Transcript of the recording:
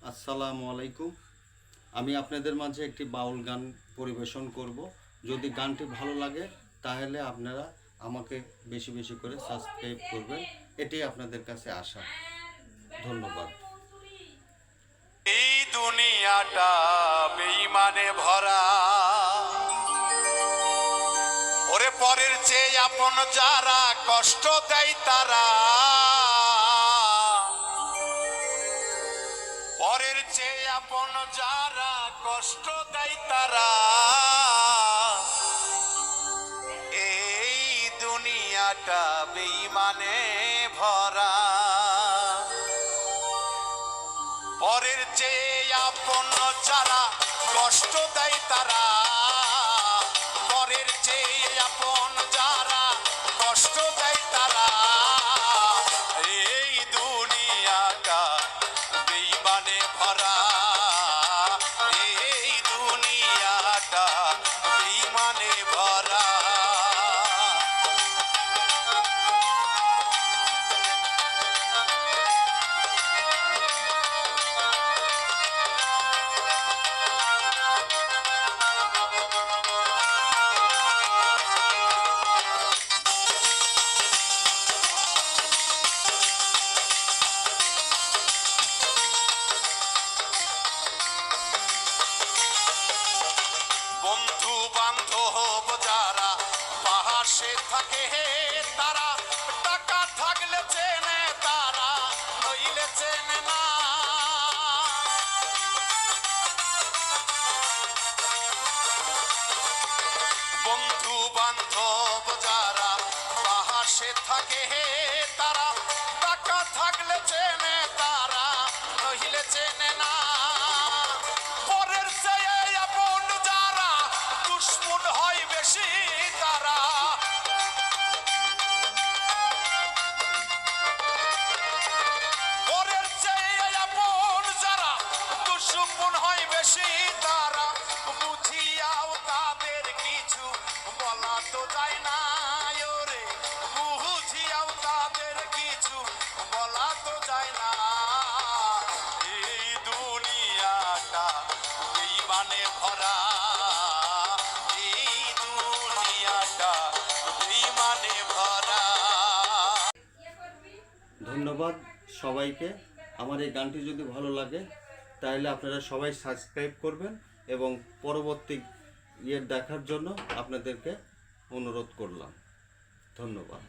আসসালামু আলাইকুম। আমি আপনাদের মাঝে একটি বাউল গান পরিবেশন করব। যদি গানটি ভালো লাগে তাহলে আপনারা আমাকে বেশি বেশি করে সাবস্ক্রাইব করবেন, এটাই আপনাদের কাছে আশা। ধন্যবাদ। এই দুনিয়াটা বেঈমানে ভরা, ওরে পরের চেয়ে আপন যারা কষ্ট দেয় তারা, পরের চেয়ে আপন যারা কষ্ট দেয় তারা, এই দুনিয়াটা বেঈমানে ভরা। পরের চেয়ে আপন যারা কষ্ট দেয় তারা, পরের চেয়ে আপন যারা কষ্ট দেয় তারা, এই দুনিয়াটা বেঈমানে ভরা, এই দুনিয়াটা বেঈমানে ভরা। বন্ধু বান্ধব যারা পাশে থাকে তারা, টাকা থাকলে চেনে তারা, নইলে চেনে না। বন্ধু বান্ধব যারা পাশে থাকে তারা, টাকা থাকলে চেনে তারা, নইলে চেনে না। পরের চেয়ে আপন যারা দুশ্মন হয় বেশি তারা, পরের চেয়ে আপন যারা দুশ্মন হয় বেশি তারা, বুঝিয়াও তাদের কিছু বলা তো যায় না। ওরে বুঝিয়াও তাদের কিছু বলা তো যায় না। এই দুনিয়াটা বেঈমানে ভরা, এই দুনিয়াটা বেঈমানে ভরা। ধন্যবাদ সবাইকে। আমার এই গানটি যদি ভালো লাগে তাহলে আপনারা সবাই সাবস্ক্রাইব করবেন এবং পরবর্তী দেখার জন্য আপনাদেরকে অনুরোধ করলাম। ধন্যবাদ।